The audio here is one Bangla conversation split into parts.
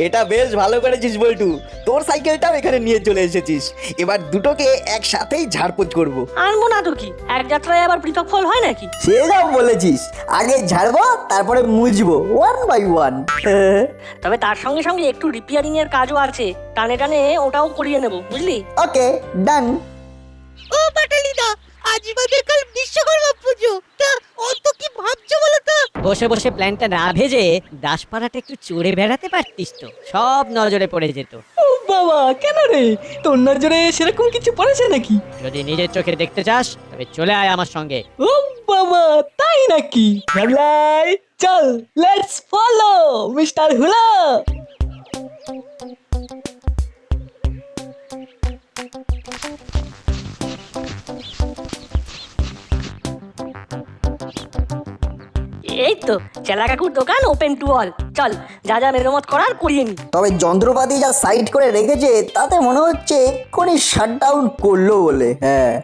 এটা বেশ ভালো করেছিস বল্টু, তোর সাইকেলটাও এখানে নিয়ে চলে এসেছিস। এবার দুটোকে একসাথেই ঝাড়পোছ করব। আনবো না তো কি, এক যাত্রায় আবার পৃথক ফল হয় নাকি? সেটাও বলেছিস, আগে ঝাড়বো তারপরে মুছবো, ওয়ান বাই ওয়ান। তবে তার সঙ্গে সঙ্গে একটু রিপেয়ারিং এর কাজও আছে, টানে টানে ওটাও করিয়ে নেব, বুঝলি? ওকে, ডান। ও পাটালিদা, আজ বাদে কাল বিশ্বকর্মা পুজো, তা অত কি ভাবছো বলো তো? বসে বসে প্ল্যানটা না ভেজে দাসপাড়াটা একটু চড়ে বেড়াতে পারতিস তো, সব নজরে পড়ে যেত। বাবা কেন রে, তোর নজরে সেরকম কিছু পড়েছে নাকি? যদি নিজের চোখে দেখতে চাস তবে চলে আয় আমার সঙ্গে। ও বাবা তাই নাকি? ভাবলাই চল, লেটস ফলো মিস্টার হুলো। এই তো চেলা কাকুর দোকান ওপেন টু অল, চল যা যা মেরামত করার করিয়ে নি। তবে যন্ত্রপাতি যা সাইড করে রেখেছে তাতে মনে হচ্ছে এক্ষুনি শাটডাউন করলো বলে। হ্যাঁ,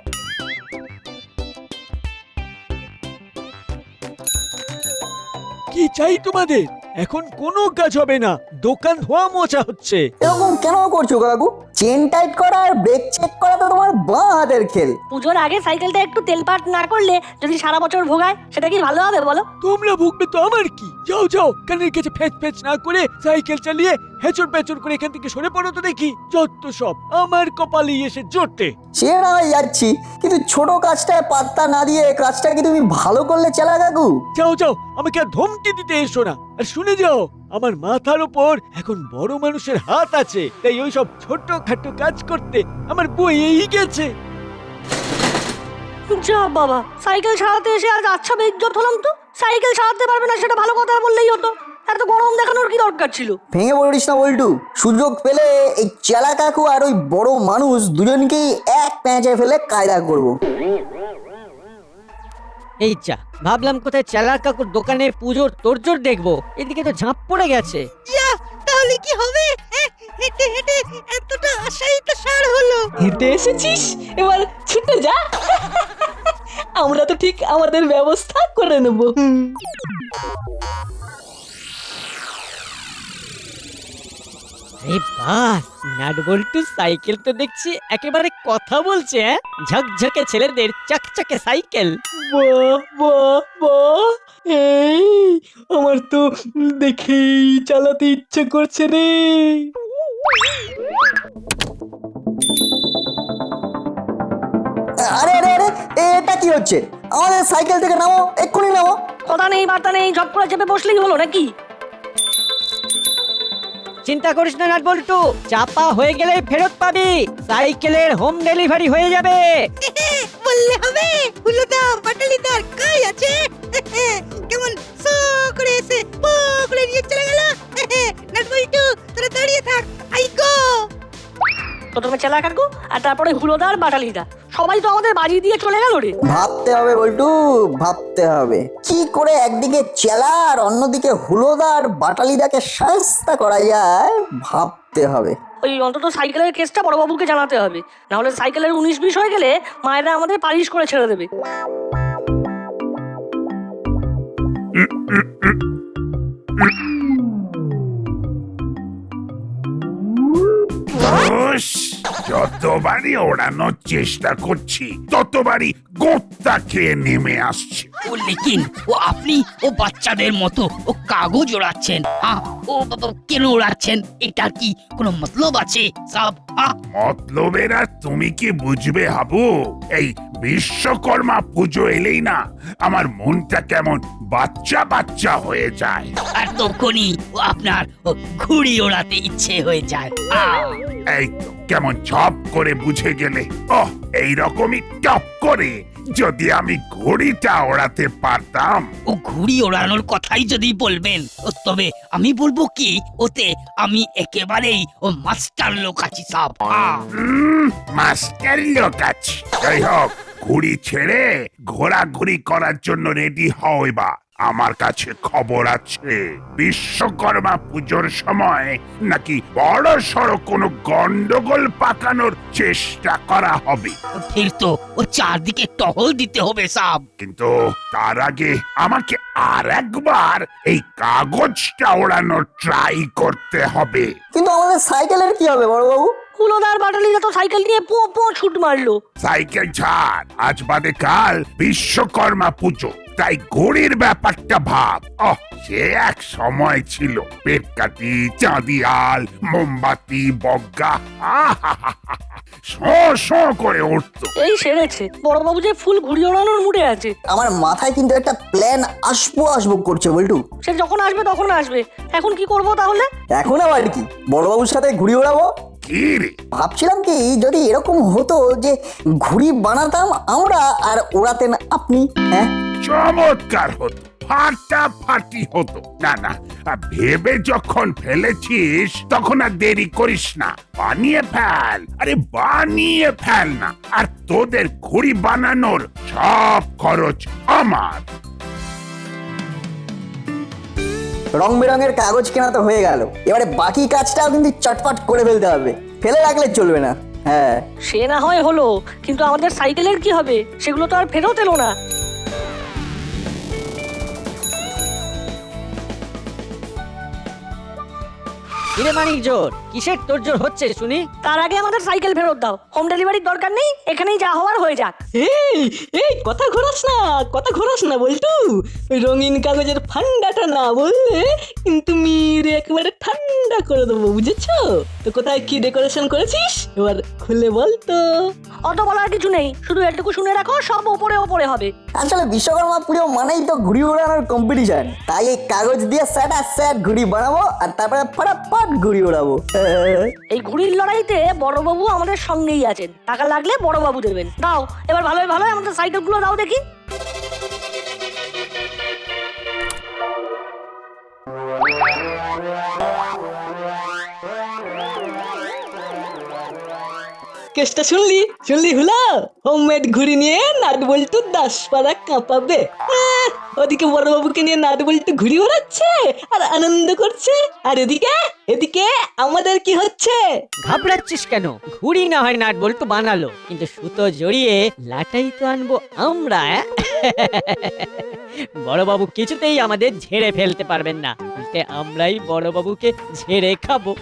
কি চাই তোমাদের? এখন কোনো কাজ হবে না, দোকান ধোয়া মোছা হচ্ছে। এরকম কেন করছো কাকু? চেন টাইট করা আর ব্রেক চেক করা তো তোমার বাঁ হাতের খেল। পুজোর আগে সাইকেলটা একটু তেলপাট না করলে যদি সারা বছর ভোগায়, সেটা কি ভালো হবে বলো? তোমরা ভুগবে তো আমার কি? যাও যাও, কানের কাছে ফেচ ফেচ না করে সাইকেল চালিয়ে হেচড় পেচড় করে এখান থেকে সরে পড়ো তো দেখি। যত সব আমার কপালেই এসে জোটে। সে না হয় যাচ্ছি, কিন্তু ছোট কাজটায় পাত্তা না দিয়ে কাজটা কি তুমি ভালো করলে চালা কাকু? যাও যাও, আমাকে আর ধমকি দিতে এসো না। আর শুনে যাও, আমার মাথার উপর এখন বড় মানুষের হাত আছে, তাই ওই সব ছোট খাটো কাজ করতে আমার বইয়েই গেছে। যা বাবা, সাইকেল সারাতে এসে আজ আচ্ছা বেইজ্জত হলাম তো। সাইকেল সারাতে পারবে না সেটা ভালো কথা বললেই হতো, এত গরম দেখানোর কি দরকার ছিল? ভেঙে পড়িস না বল্টু, সুযোগ পেলে এই চেলা কাকু আর ওই বড় মানুষ দুজনকেই এক প্যাঁচে ফেলে কায়দা করব। এই যা, ভাবলাম কোথায় চালাক কাকুর দোকানে পুজোর তোড়জোড় দেখবো, এদিকে তো ঝাঁপ পড়ে গেছে। যা, তাহলে কি হবে? হেঁটে হেঁটে এতটা আশাই তো সার হলো। হেঁটে এসেছিস, এবার ছুটে যা। আমরা তো ঠিক আমাদের ব্যবস্থা করে নেব। আরে বাহ, নাটবল্টু সাইকেল তো দেখছি একেবারে কথা বলছে। হ্যাঁ, ঝকঝকে ছেলেদের চকচকে সাইকেল। বাহ বাহ বাহ, এই আমার তো দেখেই চালাতে ইচ্ছে করছে রে। আরে আরে আরে, এটা কি হচ্ছে? আমাদের সাইকেল থেকে নামো, এক্ষুনি নামো। কথা নেই বার্তা নেই, ঝপ করে চেপে বসলেই হলো নাকি? চিন্তা করিস না নাটবল্টু, চাপা হয়ে গেলে ফেরত পাবি, সাইকেলের হোম ডেলিভারি হয়ে যাবে। বললে হবে? হুলোদা পাটালিদার কাজ আছে। কেমন সো করে এসে পো করে নিয়ে চলে গেল। নাটবল্টু তোরা দাঁড়িয়ে থাক, আই গো। প্রথমে চেলা কাকু আর তারপরে হুলোদার বাটালিদা, সবাই তো আমাদের বাজি দিয়ে চলে গেল রে। ভাবতে হবে বল্টু, ভাবতে হবে কি করে একদিকে চেলা আর অন্যদিকে হুলোদার বাটালিদাকে শাস্তা করা যায়, ভাবতে হবে। ওই অন্তত সাইকেলের কেসটা বড়বাবুকে জানাতে হবে, না হলে সাইকেলের 19-20 হয়ে গেলে মায়েরা আমাদের পালিশ করে ছেড়ে দেবে। যতবারই ওড়ানোর চেষ্টা করছি ততবারই গোত্তা খেয়ে নেমে আসছে। ও লেকিন ও আপনি ও বাচ্চাদের মতো ও কাগজ ওড়াচ্ছেন। ও বাবা, কেন ওড়াচ্ছেন? এটার কি কোনো মতলব আছে সব? মতলবের আর তুমি কি বুঝবে হাবু? এই বিশ্বকর্মা পুজো এলেই না আমার মনটা কেমন বাচ্চা বাচ্চা হয়ে যায়। আর তখনই ও আপনার ও ঘুড়ি ওড়াতে ইচ্ছে হয়ে যায়। এই তো কেমন ঝপ করে বুঝে গেলে। ওহ, এইরকমই টপ করে যদি আমি ঘড়িটা ওড়াতে পারতাম। ও ঘুড়ি ওড়ানোর কথাই যদি বলবেন, তবে আমি বলবো কি, ওতে আমি একেবারেই ও মাস্টার লোক আছি সব। মাস্টার লোক আছে। যাই হোক, ঘুড়ি ছেড়ে ঘোরাঘুরি করার জন্য রেডি হও এবার। আমার কাছে খবর আছে বিশ্বকর্মা পুজোর সময় নাকি বড় সড়ো কোনো গন্ডগোল পাকানোর চেষ্টা করা হবে। ফির তো ও চারদিকে টহল দিতে হবে সাব। কিন্তু তার আগে আমাকে আর একবার এই কাগজটা ওড়ানোর ট্রাই করতে হবে। কিন্তু আমাদের সাইকেলের কি হবে বড়বাবু? হুলোদার বাটালিরা তো সাইকেল নিয়ে পো পো ছুট মারলো। সাইকেল ছাড়, আজ বাদে কাল বিশ্বকর্মা পুজো, তাই ঘড়ির ব্যাপারটা ভাব। সে এক সময় ছিল পেটকাঠি, চাঁদিয়াল, মোমবাতি, বজ্ঞা শো করে উঠতো। এই সেরেছে, বড়বাবু যে ফুল ঘুড়ি ওড়ানোর মুডে আছে। আমার মাথায় কিন্তু একটা প্ল্যান আসবো করছে বল্টু। সে যখন আসবে তখন আসবে, এখন কি করব তাহলে? এখন আবার কি, বড়বাবুর সাথে ঘুড়ি ওড়াবো। কি রে, ভাবছিলাম কি যদি এরকম হতো যে ঘুড়ি বানাতাম আমরা আর ওড়াতেন আপনি। হ্যাঁ, চমৎকার হতো, ফাটাফাটি হতো। না না, ভেবে যখন ফেলেছিস তখন আর দেরি করিস না, বানিয়ে ফেল। আরে বানিয়ে ফেল না, আর তোদের ঘুড়ি বানানোর সব খরচ আমার। রং বেরঙের কাগজ কেনা তো হয়ে গেল, এবারে বাকি কাজটাও কিন্তু চটপট করে ফেলতে হবে, ফেলে রাখলে চলবে না। হ্যাঁ, সে না হয় হলো, কিন্তু আমাদের সাইকেলের কি হবে? সেগুলো তো আর ফেরত এলো না। কিরে মানিক জোর, কিসের তোর জোর হচ্ছে শুনি? তার আগে আমাদের সাইকেল ফেরত দাও, হোম ডেলিভারির দরকার নেই, এখানেই যা হওয়ার হয়ে যাক। এই এই কথা ঘোরাস না বল্টু। ওই রঙিন কাগজের ফান্ডাটা না বললে কিন্তু মেরে একেবারে ঠান্ডা করে দেবো, বুঝেছো? তো কোথায় কি ডেকোরেশন করেছিস এবার খুলে বল তো। অত বলার কিছু নেই, শুধু এটুকু শুনে রাখো, সব ওপরে ওপরে হবে। আসলে বিশ্বকর্মা পুজো মানেই তো ঘুড়ি ওড়ানোর কম্পিটিশন, তাই এই কাগজ দিয়ে স্যাট ঘুড়ি বানাবো আর তারপরে ফটাফট ঘুড়ি ওড়াবো। এই ঘুড়ির লড়াইতে বড়বাবু আমাদের সঙ্গেই আছেন, টাকা লাগলে বড়বাবু দেবেন। দাও এবার ভালোই আমাদের সাইকেলগুলো দাও দেখি। কেসটা শুনলি হুলা? হোমমেড ঘুড়ি নিয়ে নাট বল্টু 10 পাড়া কাঁপাবে। ওদিকে বড়বাবুকে নিয়ে নাট বল্টু ঘুড়ি ওড়াচ্ছে আর আনন্দ করছে, আর এদিকে আমাদের কি হচ্ছে? ঘাবড়াচ্ছিস কেন? ঘুড়ি না হয় নাট বল্টু বানালো, কিন্তু সুতো জড়িয়ে লাটাই তো আনবো আমরা। বড়বাবু কিছুতেই আমাদের ঝেড়ে ফেলতে পারবেন না, উল্টে আমরাই বড়বাবুকে ঝেড়ে খাবো।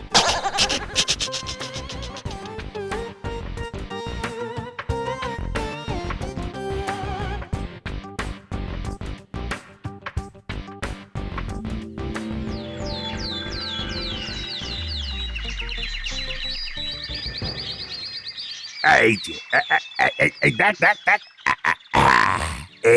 এই যে দেখ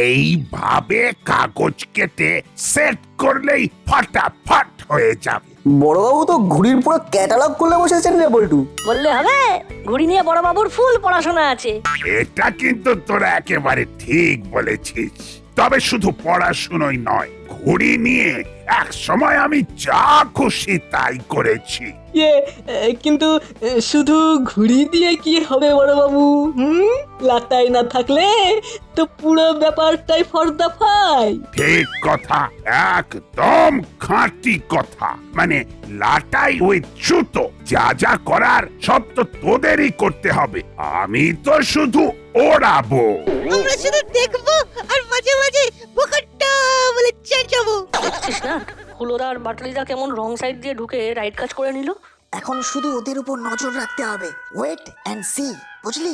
এইভাবে কাগজ কেটে সেট করলেই ফাটাফাট হয়ে যাবে। বড়বাবু তো ঘুড়ির পুরো ক্যাটালগ করলে বসেছেন রে বল্টু। বললে হবে, ঘুড়ি নিয়ে বড়বাবুর ফুল পড়াশোনা আছে। এটা কিন্তু তোরা একেবারে ঠিক বলেছিস, তবে শুধু পড়াশুনোই নয়, ঘুড়ি নিয়ে এক সময় আমি যা খুশি তাই করেছি। কিন্তু শুধু ঘুড়ি দিয়ে কি হবে বড়বাবু? লাটাই না থাকলে তো পুরো ব্যাপারটাই ফর্দাফাই। ঠিক কথা, একদম খাঁটি কথা। মানে লাটাই উইথ সুতো, যা করার সব তো তোদেরই করতে হবে, আমি তো শুধু ওড়াবো। আমরা শুধু দেখবো আর মাঝে মাঝে বোকাটা বলে চেঁচাবো। দেখছিস না হুলোদার বাটালিরা কেমন রং সাইড দিয়ে ঢুকে রাইট কাজ করে নিল। এখন শুধু ওদের উপর নজর রাখতে হবে, ওয়েট এন্ড সি, বুঝলি?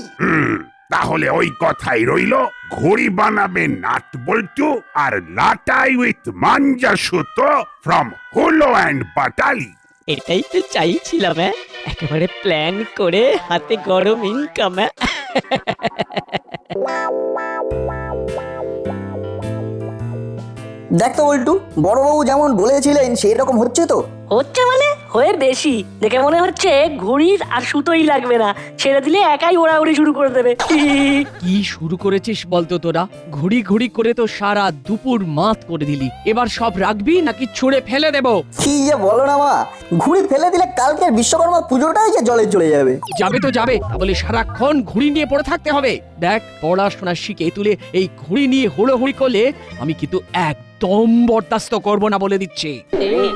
তাহলে ওই কথাই রইলো, ঘুড়ি বানাবে নাট বল্টু আর লাটাই উইথ মাঞ্জা সুতো ফ্রম হুলো অ্যান্ড বাটালি। এটাই তো চাইছিলাম, একেবারে প্ল্যান করে হাতে গরম ইনকাম। দেখ তো বল্টু, বড়বাবু যেমন বলেছিলেন সেই রকম হচ্ছে তো? হচ্ছে মানে হয়ে বেশি, দেখে মনে হচ্ছে ঘুড়ির আর সুতোই লাগবে না, ছেড়ে দিলে একাই ওড়াউড়ি শুরু করে দেবে। কি শুরু করেছিস বলতো তোরা? ঘুড়ি ঘুড়ি করে তো সারা দুপুর মাত করে দিলি, এবার সব রাখবি নাকি ছুঁড়ে ফেলে দেব? কি যে বলো না মা, ঘুড়ি ফেলে দিলে কালকের বিশ্বকর্মা পুজোটাই যে জলে চলে যাবে। যাবে তো যাবে, তা বলে সারাক্ষণ ঘুড়ি নিয়ে পড়ে থাকতে হবে? দেখ, পড়াশোনা শিখে তুলে এই ঘুড়ি নিয়ে হুড়োহুড়ি করলে আমি কিন্তু একদম একদম বরদাস্ত করব না বলে দিচ্ছি। এই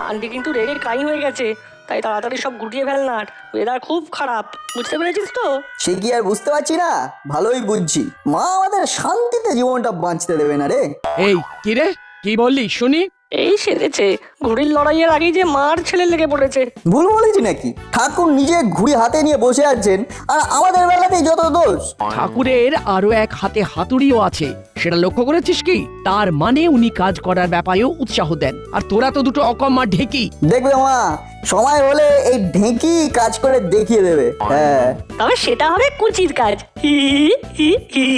আন্টি কিন্তু রেগে কাই হয়ে গেছে, তাই তাড়াতাড়ি সব গুটিয়ে ফেল না, ওয়েদার খুব খারাপ, বুঝতে পেরেছিস তো? সে কি আর বুঝতে পারছি না? ভালোই বুঝছি, মা আমাদের শান্তিতে জীবনটা বাঁচতে দেবে না রে। এই কি রে, কি বললি শুনি? এই সেরেছে, ঘুড়ির লড়াইয়ের আগেই যে মার ছেলে লেগে পড়েছে। ভুল বলেছি নাকি? ঠাকুর নিজে ঘুড়ি হাতে নিয়ে বসে আছেন আর আমাদের বেলাতেই যত দোষ। ঠাকুরের আরো এক হাতে হাতুড়িও আছে, সেটা লক্ষ্য করেছিস কি? তার মানে উনি কাজ করার ব্যাপারেও উৎসাহ দেন, আর তোরা তো দুটো অকম্মা ঢেকি। দেখবে মা, সময় হলে এই ঢেঁকি কাজ করে দেখিয়ে দেবে। হ্যাঁ, তবে সেটা হবে কুচির কাজ। হি হি হি।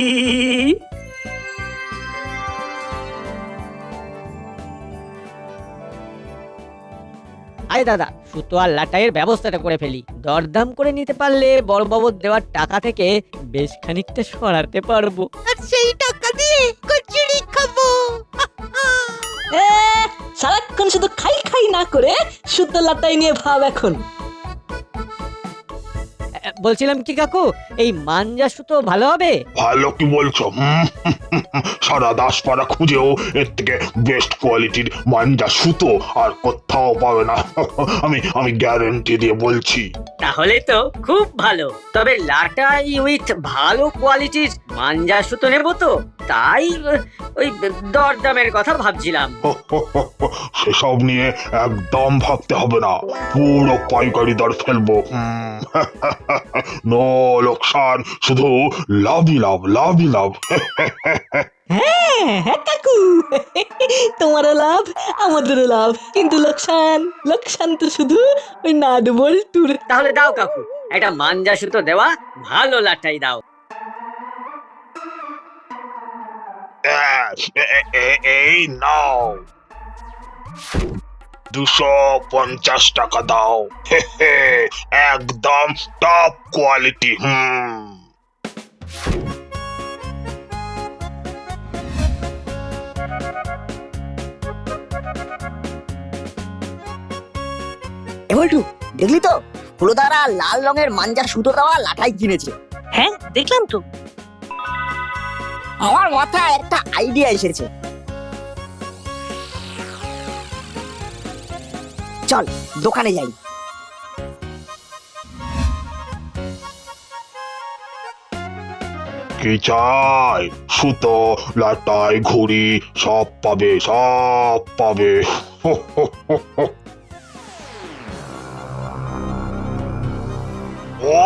আরে দাদা, সুতো আর লাটাইয়ের ব্যবস্থাটা করে ফেলি। দরদাম করে নিতে পারলে বড় বাবুর দেওয়ার টাকা থেকে বেশ খানিকটা সরাতে পারবো। আর সেই টাকা দিয়ে কচুরি খাবো। সারাক্ষণ শুধু খাই খাই না করে সুতো লাটাই নিয়ে ভাব এখন। বলছিলাম কি কাকু, এই মাঞ্জা সুতো ভালো হবে? ভালো কি বলছো? সারা দাসপাড়া খুঁজেও এর থেকে বেস্ট কোয়ালিটির মাঞ্জা সুতো আর কোথাও পাবে না। আমি গ্যারান্টি দিয়ে বলছি। তাহলে তো খুব ভালো। তবে লাটাই উইথ ভালো কোয়ালিটির মাঞ্জা সুতো নেবো তো, তাই ওই দরদামের কথা ভাবছিলাম। সেসব নিয়ে একদম ভাবতে হবে না, পুরো পাইকারি দর ফেলবো। নো লোকসান, শুধু লাভই লাভ, লাভই লাভ। হ্যাঁ হ্যাঁ কাকু, তোমারও লাভ আমাদেরও লাভ, কিন্তু লোকসান, লোকসান তো শুধু ওই নাট বল্টুর। তাহলে দাও কাকু, একটা মাঞ্জা সুতো দেওয়া ভালো লাটাই দাও। এই নাও, 250 টাকা দাও। একদম টপ কোয়ালিটি। বল্টু, দেখলি তো হলুদারা লাল রঙের মাঞ্জা সুতো দেওয়া লাটাই কিনেছে। হ্যাঁ দেখলাম তো। আমার মাথায় একটা আইডিয়া এসেছে। চল দোকানে যাই। কি চাই? সুতো, লাটাই, ঘুড়ি সব পাবে, সব পাবে। ও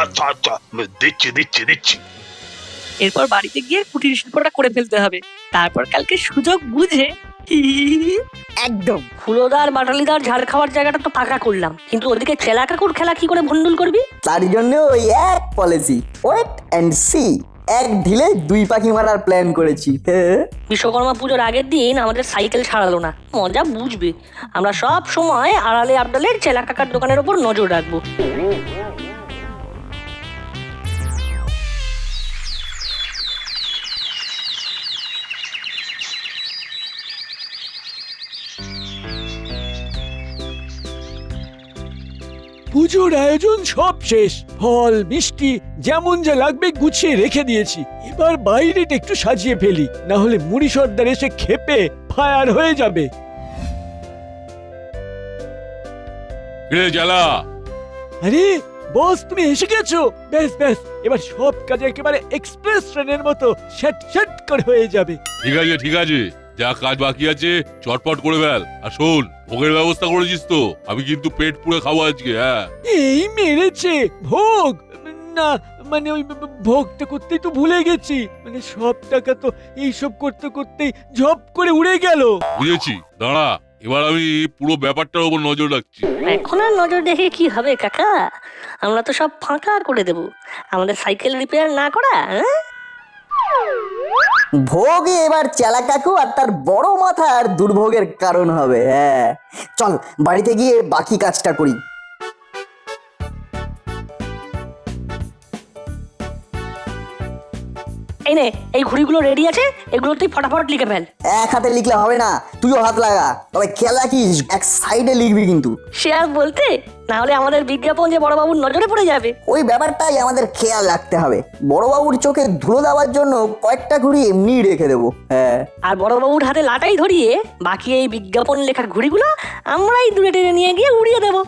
আচ্ছা আচ্ছা, দিচ্ছি দিচ্ছি দিচ্ছি। এরপর বাড়িতে গিয়ে কুটির শিল্পটা করে ফেলতে হবে, তারপর কালকে সুযোগ বুঝে একদম ফুলোদার বাটালিদার ঝাড় খাওয়ার জায়গাটা তো ফাঁকা করলাম, কিন্তু ওদিকে চেলা কাকুর খেলা কি করে ভন্ডুল করবি? তার জন্য ওই এক পলিসি, ওয়েট এন্ড সি। এক ঢিলে দুই পাখি মারার প্ল্যান করেছি। বিশ্বকর্মা পুজোর আগের দিন আমাদের সাইকেল ছাড়ালো না, মজা বুঝবে। আমরা সব সময় আড়ালে আবডালে চেলা কাকার দোকানের ওপর নজর রাখবো। পুজোর আয়োজন সব শেষ, ফল মিষ্টি যেমন যা লাগবে গুছিয়ে রেখে দিয়েছি। এবার বাইরেটা একটু সাজিয়ে ফেলি, না হলে মুড়ি সর্দার এসে খেপে ফায়ার হয়ে যাবে। আরে বস, তুমি এসে গেছো? ব্যাস ব্যাস, এবার সব কাজে একেবারে এক্সপ্রেস ট্রেনের মতো সেট সেট করে হয়ে যাবে। ঠিক আছে ঠিক আছে, যা কাজ বাকি আছে চটপট করে ফেল। আর শোন, ভোগের ব্যবস্থা করেছিস তো? আমি কিন্তু পেট পুরো খাবো আজকে। হ্যাঁ, এই মেরেছে ভোগ না, মানে ওই ভোগটা করতেই তো ভুলে গেছি। মানে সব টাকা তো এইসব করতে করতেই ঝপ করে উড়ে গেল। বুঝেছি, দাঁড়া, এবার আমি পুরো ব্যাপারটার উপর নজর রাখছি। এখন আর নজর দেখে কি হবে কাকা, আমরা তো সব ফাঁকা করে দেব। আমাদের সাইকেল রিপেয়ার না করা, হ্যাঁ? ভোগে এবার চেলা কাকু আর তার বড় মাথার দুর্ভোগের কারণ হবে। হ্যাঁ, চল বাড়িতে গিয়ে বাকি কাজটা করি। এই নে, এই ঘুড়িগুলো রেডি আছে, এগুলো তুই ফটাফট লিখে ফেল। এক হাতে লিখলে হবে না, তুইও হাত লাগা, তবে খেয়াল রাখিস এক সাইডে লিখবি কিন্তু। সে আর বলতে, না হলে আমাদের বিজ্ঞাপন যে বড়বাবুর নজরে পড়ে যাবে। ওই ব্যাপারটাই আমাদের খেয়াল রাখতে হবে। বড়বাবুর চোখে ধুলো দেওয়ার জন্য কয়েকটা ঘুড়ি এমনি রেখে দেবো। হ্যাঁ, আর বড়বাবুর হাতে লাটাই ধরিয়ে বাকি এই বিজ্ঞাপন লেখা ঘুড়িগুলো আমরাই দূরে টেনে নিয়ে গিয়ে উড়িয়ে দেবো।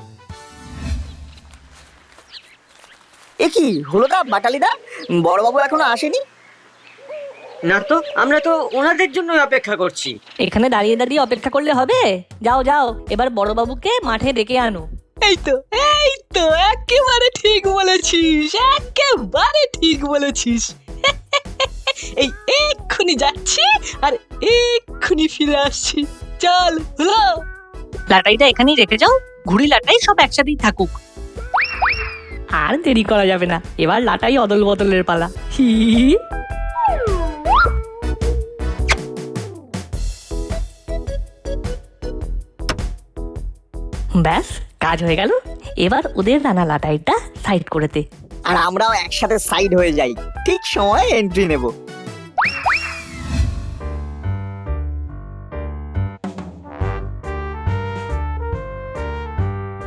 এ কি হলো দা বাটালিদা, বড়বাবু এখনো আসেনি? না তো, আমরা তো ওনাদের জন্য অপেক্ষা করছি। এখানে দাঁড়িয়ে দাঁড়িয়ে অপেক্ষা করলে হবে? যাও যাও, এবার বড়বাবুকে মাঠে ডেকে আনো। এই তো একেবারে ঠিক বলেছিস, একেবারে ঠিক বলেছিস। এই এক্ষুনি যাচ্ছি আর এক্ষুনি ফিরে আসছি। চল হলো। লাটাইটা এখানেই রেখে যাও, ঘুড়ি লাটাই সব একসাথেই থাকুক। আর দেরি করা যাবে না, এবার লাটাই অদল বদলের পালা। হি ব্যাস, কাজ হয়ে গেল। এবার ওদের নানা লাটাইটা সাইড করে দে। আর আমরাও একসাথে সাইড হয়ে যাই, ঠিক সময় এন্ট্রি নেব।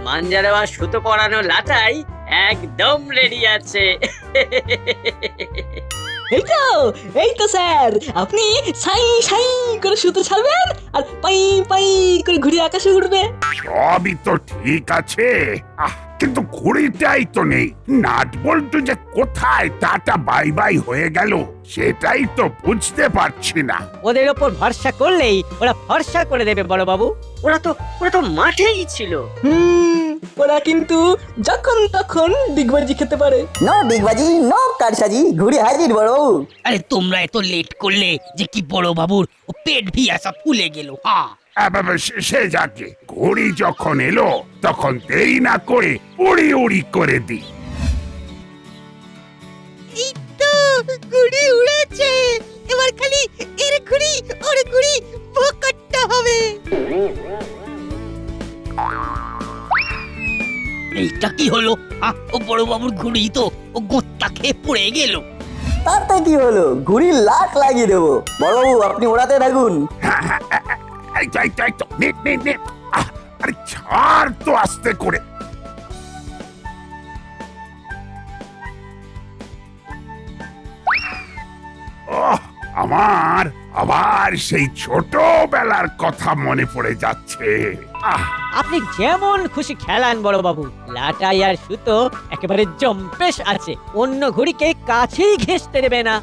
মাঞ্জা দেওয়া সুতো পরানো লাটাই একদম রেডি আছে। এই তো স্যার, আপনি সাই সাই করে সুতো ছাড়বেন আর পাই পাই করে ঘুরে আকাশে উঠবে। সবই তো ঠিক আছে, কিন্তু ঘুড়িটাই তো নেই। নাট বল্টু যে কোথায় টাটা বাই বাই হয়ে গেল সেটাই তো বুঝতে পারছি না। ওদের ওপর ভরসা করলেই ওরা ভরসা করে দেবে বড়বাবু। ওরা তো মাঠেই ছিল। ওরা কিন্তু যখন তখন ডিগবাজি খেতে পারে। নো ডিগবাজি, নো কারসাজি, ঘুড়ি হাজির বড়বাবু। আরে তোমরা এত লেট করলে যে কি বড়বাবুর ও পেট ভিয়াসা ফুলে গেল। হ্যাঁ, সে যাকে, ঘুড়ি যখন এলো তখন দেরি না করে উড়ি উড়ি করে দিই। এই তো ঘুড়ি উড়েছে, এবার খালি এর ঘুড়ি ওর ঘুড়ি ভোকাট্টা হবে। এইটা কি হলো? ও বড়বাবুর ঘুড়ি তো ও গোত্তা খেয়ে পড়ে গেল। তাতে কি হলো, ঘুড়ি লাট লাগিয়ে দেবো। বড়বাবু আপনি ওড়াতে থাকুন। আরে ছাড় তো আস্তে করে। আমার আবার সেই ছোটবেলার কথা মনে পড়ে যাচ্ছে। আপনি যেমন খুশি খেলান বড়বাবু, লাটাই আর সুতো একেবারে জম্পেশ আছে, অন্য ঘুড়িকে কাছেই ঘেঁষতে দেবে না।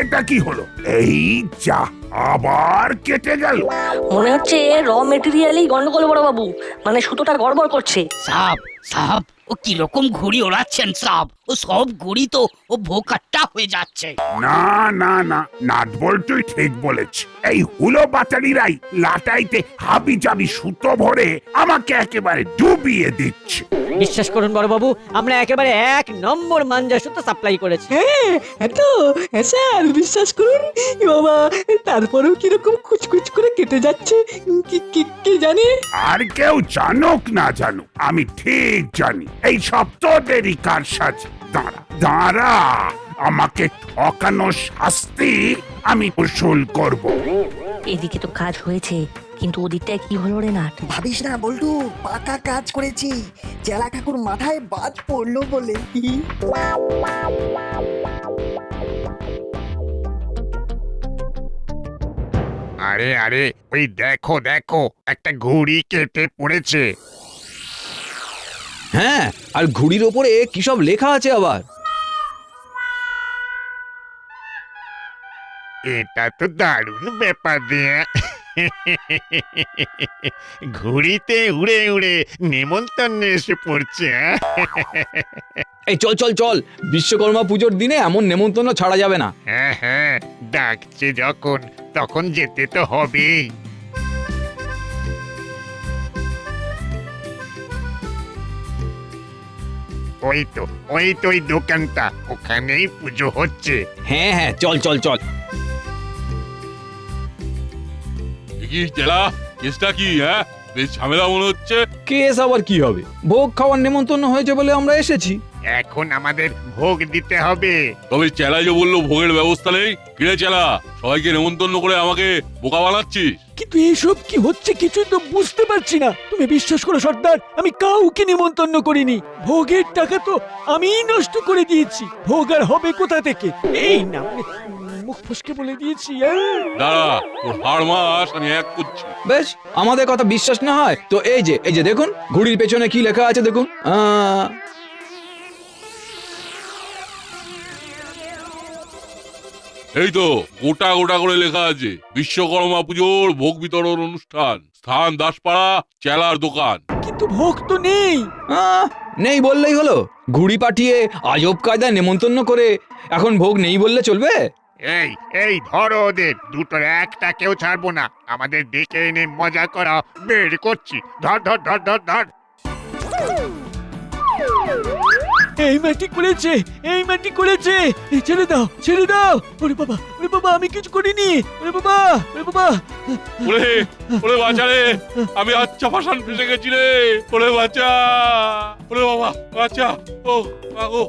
এটা কি হলো? এই যা, আবার কেটে গেল। মনে হচ্ছে র মেটেরিয়ালই গন্ডগোল বড়বাবু, মানে সুতোটা গড়বড় করছে। সাপ সাপ ও কিরকম ঘুড়ি ওড়াচ্ছেন সাপ? ও সব ঘুড়ি তো ও ভোকাট্টা হয়ে যাচ্ছে। না না না, নাট বল্টুই ঠিক বলেছে। এই হুলো বাটালিরাই লাটাইতে হাবি জাবি সুতো ভরে আমাকে একেবারে ডুবিয়ে দিচ্ছে। বিশ্বাস করুন বড়বাবু, আমরা একেবারে 1 নম্বর মাঞ্জা সুতো সাপ্লাই করেছি। স্যার বিশ্বাস করুন। বাবা, তারপরেও কিরকম কুচকুচ করে কেটে যাচ্ছে কি জানে। আর কেউ জানুক না জানুক, আমি ঠিক জানি এই সব তোদেরই কারসাজি। দাঁড়া দাঁড়া, আমাকে ঠকানো শাস্তি আমি উসুল করব। এদিকে তো কাজ হয়েছে, কিন্তু ওদিকটায় কি হলো রে নাট? ভাবিস না বল্টু, পাকা কাজ করেছি। চেলা কাকুর মাথায় বাজ পড়লো বলে। আরে আরে, ওই দেখো দেখো, একটা ঘুড়ি কেটে পড়েছে। হ্যাঁ, আর ঘুড়ির ওপরে কি সব লেখা আছে আবার? এটা তো দারুণ ব্যাপার দিয়ে। ঘুড়িতে উড়ে উড়ে নেমন্তন্ন এসে পড়ছে। এই চল চল চল, বিশ্বকর্মা পুজোর দিনে এমন নেমন্তন্ন ছাড়া যাবে না। হ্যাঁ হ্যাঁ, ডাকছে যখন তখন যেতে তো হবেই। ওই তো ওই দোকানটা, ওখানেই পুজো হচ্ছে। হ্যাঁ হ্যাঁ, চল চল চল। কি চেলা কেসটা কি? হ্যাঁ, বেশ ঝামেলা মনে হচ্ছে। কেস আবার কি হবে? ভোগ খাওয়ার নেমন্তন্ন হয়েছে বলে আমরা এসেছি। এখন আমাদের ভোগ দিতে হবে। তবে চেলা যে বললো ভোগের ব্যবস্থা নেই, কিরে চেলা সবাইকে নেমন্তন্ন করে আমাকে বোকা বানাচ্ছিস? কিন্তু এসব কি হচ্ছে কিছুই তো বুঝতে পারছি না। তুমি বিশ্বাস করো সর্দার, আমি কাউকে নিমন্ত্রণ করিনি। ভোগের টাকা তো আমিই নষ্ট করে দিয়েছি। ভোগ আর হবে কোথা থেকে? এই না মুখ ফসকে বলে দিয়েছি। দাঁড়া, তোর হাড় মাস আমি এক করছি। বেশ, আমাদের কথা বিশ্বাস না হয় তো এই যে দেখুন ঘুড়ির পেছনে কি লেখা আছে দেখুন। এই তো গোটা গোটা করে লেখা আছে, বিশ্বকর্মা পুজোর ভোগ বিতরণ অনুষ্ঠান, স্থান দাসপাড়া, চেলার দোকান। কিন্তু ভোগ তো নেই। নেই বললেই হলো? ঘুড়ি পাঠিয়ে আজব কায়দায় নেমন্তন্ন করে এখন ভোগ নেই বললে চলবে? এই এই ধরো ওদের, দুটোর একটা কেউ ছাড়বো না। আমাদের ডেকে এনে মজা করা বের করছি। ধর ধর ধর ধর ধর। এই মাটি করেছে, এই মাটি করেছে। ছেড়ে দাও, ছেড়ে দাও। ওরে বাবা আমি কিছু করিনি। ওরে বাবা। ওরে ওরে বাঁচা রে, আমি আচ্ছা ভাষণ ফেসে গেছি রে। ওরে বাঁচা, ওরে বাবা বাঁচা। ও আগো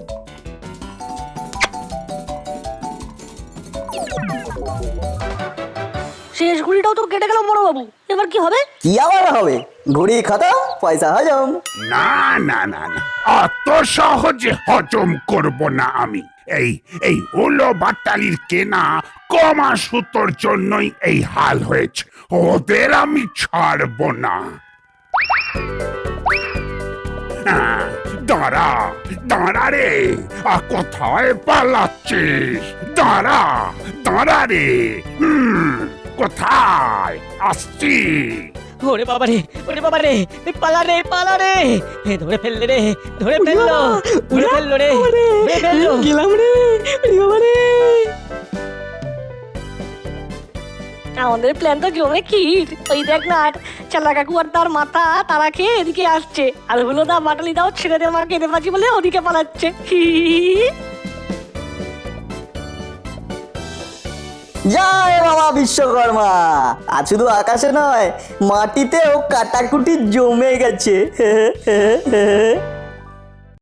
শেষ ঘুড়িটাও তো কেটে গেল বড় বাবু, এবার কি হবে? কি আবার হবে? ঘুড়ি খতম, পয়সা হজম। না না না না, অত সহজে হজম করব না আমি। এই এই উলো বাটালির কেনা কমা সুতোর জন্যই এই হাল হয়েছে। ওদের আমি ছাড়বো না। দাঁড়া দাঁড়া রে, কোথায় পালাচ্ছিস? দাঁড়া দাঁড়া রে, কোথায়? আসছি। ওরে বাবা রে, ওরে বাবা রে, পালা রে পালা রে, ধরে ফেললে রে, ধরে ফেললো, ধরে ফেললো রে, ধরে ফেললো। গেলাম রে, বাবা রে। আমাদের প্ল্যান তো জমে কি। ওই দেখ না, চেলা কাকু আর তার মাথা তারা খেয়ে এদিকে আসছে, আর হলো দা বাটালি দাও ছেলেদের মা কেঁদে পাচ্ছি বলে ওদিকে পালাচ্ছে। জয় বাবা বিশ্বকর্মা। আজ শুধু আকাশে নয়, মাটিতেও কাটাকুটি জমে গেছে।